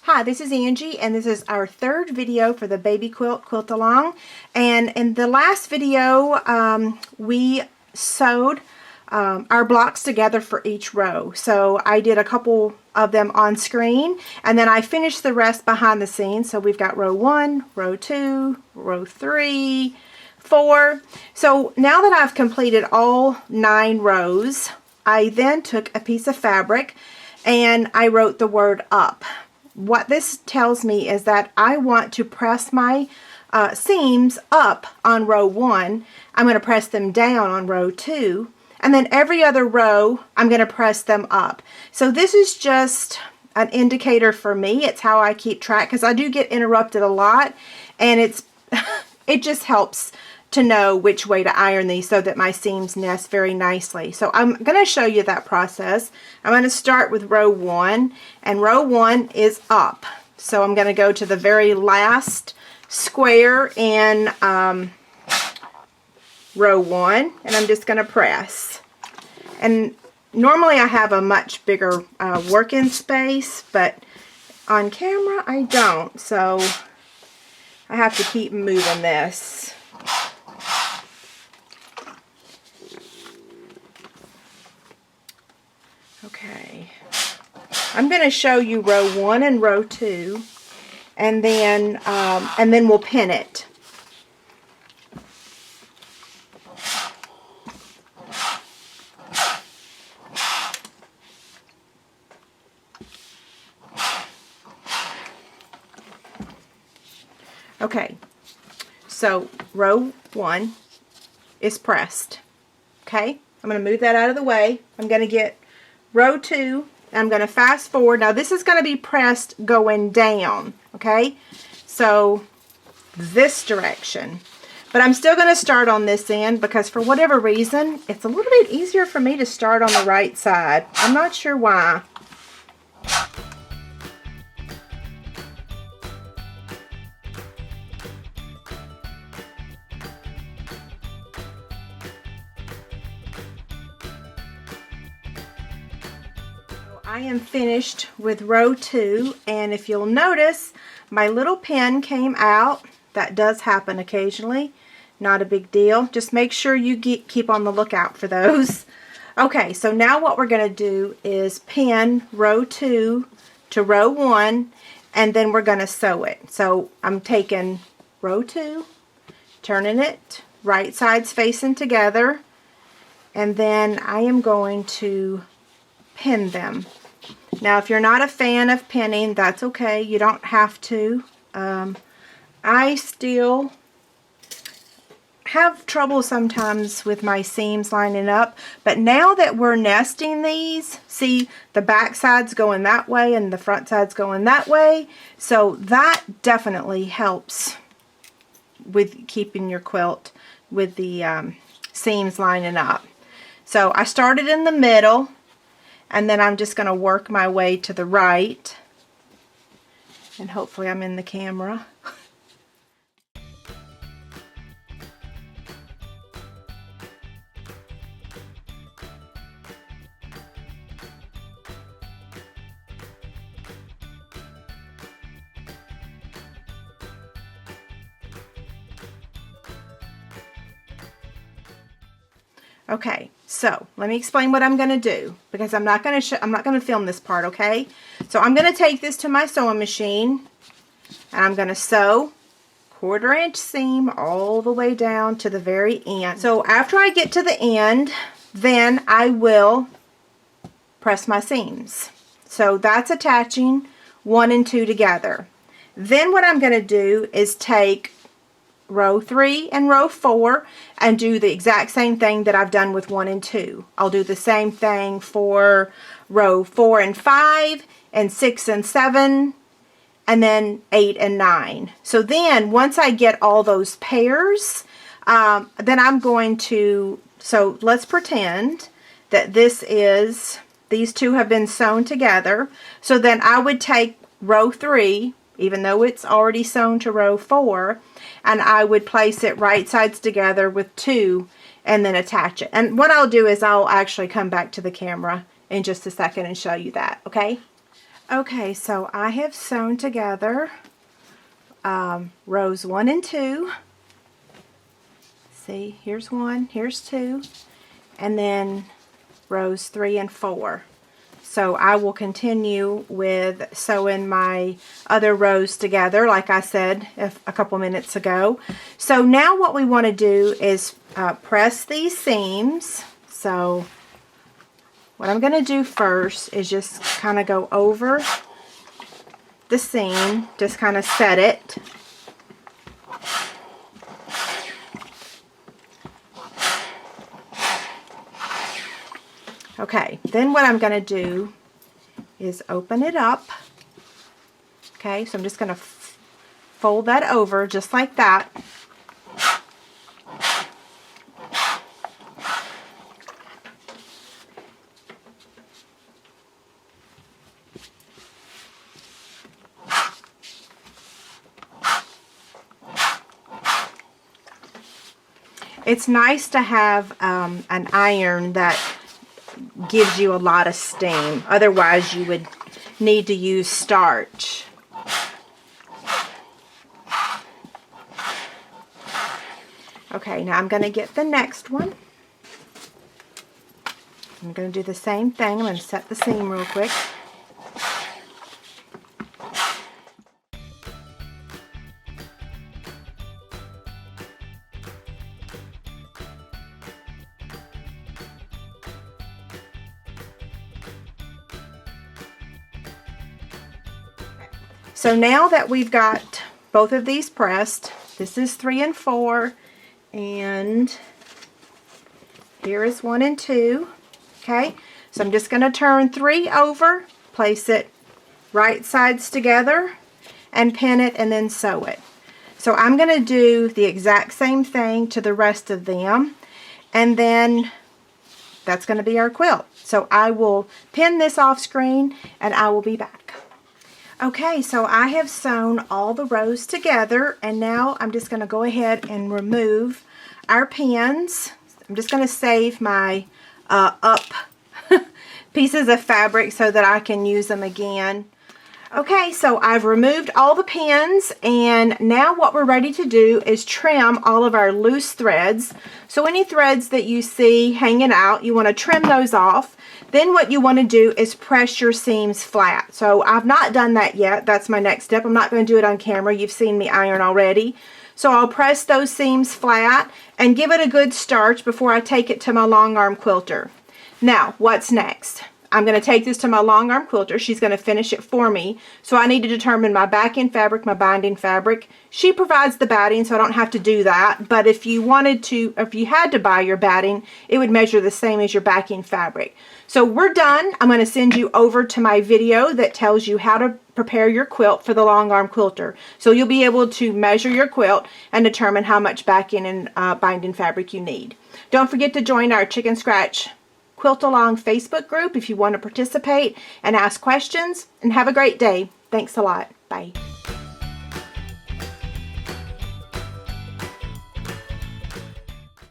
Hi, this is Angie, and this is our third video for the baby quilt along. And in the last video, we sewed our blocks together for each row. So I did a couple of them on screen, and then I finished the rest behind the scenes. So we've got row 1, row 2, row 3, 4. So now that I've completed all 9 rows, I then took a piece of fabric and I wrote the word up. What this tells me is that I want to press my seams up on row 1. I'm going to press them down on row 2. And then every other row, I'm going to press them up. So this is just an indicator for me. It's how I keep track, because I do get interrupted a lot. And it just helps to know which way to iron these so that my seams nest very nicely. So I'm going to show you that process. I'm going to start with row 1, and row 1 is up. So I'm going to go to the very last square in row 1, and I'm just going to press. And normally I have a much bigger working space, but on camera I don't, so I have to keep moving this. Okay, I'm going to show you row 1 and row 2, and then we'll pin it. Okay, so row 1 is pressed. Okay, I'm going to move that out of the way. I'm going to get row 2, and I'm going to fast forward. Now this is going to be pressed going down, okay? So this direction. But I'm still going to start on this end because for whatever reason, it's a little bit easier for me to start on the right side. I'm not sure why. I am finished with row 2, and if you'll notice, my little pin came out. That does happen occasionally. Not a big deal. Just make sure you keep on the lookout for those. Okay, so now what we're going to do is pin row 2 to row 1, and then we're going to sew it. So I'm taking row 2, turning it right sides facing together, and then I am going to pin them. Now if you're not a fan of pinning, that's okay, you don't have to. I still have trouble sometimes with my seams lining up, but now that we're nesting these, see, the back side's going that way and the front side's going that way, so that definitely helps with keeping your quilt with the seams lining up. So I started in the middle, and then I'm just going to work my way to the right, and hopefully I'm in the camera. Okay, so let me explain what I'm going to do, because I'm not going to film this part, okay? So I'm going to take this to my sewing machine, and I'm going to sew 1/4 inch seam all the way down to the very end. So after I get to the end, then I will press my seams. So that's attaching 1 and 2 together. Then what I'm going to do is take row 3 and row 4 and do the exact same thing that I've done with 1 and 2. I'll do the same thing for row 4 and 5 and 6 and 7 and then 8 and 9. So then once I get all those pairs, then I'm going to, so let's pretend that these two have been sewn together. So then I would take row 3, even though it's already sewn to row 4, and I would place it right sides together with 2 and then attach it. And what I'll do is I'll actually come back to the camera in just a second and show you that, okay? Okay, so I have sewn together rows 1 and 2. See, here's 1, here's 2, and then rows 3 and 4. So I will continue with sewing my other rows together, like I said a couple minutes ago. So now what we want to do is press these seams. So what I'm going to do first is just kind of go over the seam, just kind of set it. Okay, then what I'm going to do is open it up. Okay, so I'm just going to fold that over just like that. It's nice to have an iron that gives you a lot of steam. Otherwise you would need to use starch. Okay, now I'm going to get the next one. I'm going to do the same thing. I'm going to set the seam real quick. So now that we've got both of these pressed, this is 3 and 4, and here is 1 and 2. Okay, so I'm just going to turn 3 over, place it right sides together, and pin it, and then sew it. So I'm going to do the exact same thing to the rest of them, and then that's going to be our quilt. So I will pin this off screen, and I will be back. Okay, so I have sewn all the rows together, and now I'm just going to go ahead and remove our pins. I'm just going to save my up pieces of fabric so that I can use them again. Okay, so I've removed all the pins, and now what we're ready to do is trim all of our loose threads. So any threads that you see hanging out, you want to trim those off. Then what you want to do is press your seams flat. So I've not done that yet. That's my next step. I'm not going to do it on camera. You've seen me iron already. So I'll press those seams flat and give it a good starch before I take it to my long arm quilter. Now, what's next? I'm going to take this to my long arm quilter. She's going to finish it for me. So I need to determine my backing fabric, my binding fabric. She provides the batting, so I don't have to do that. But if you wanted to, if you had to buy your batting, it would measure the same as your backing fabric. So we're done. I'm going to send you over to my video that tells you how to prepare your quilt for the long arm quilter. So you'll be able to measure your quilt and determine how much backing and binding fabric you need. Don't forget to join our Chicken Scratch Quilt Along Facebook group if you want to participate and ask questions. And have a great day. Thanks a lot. Bye.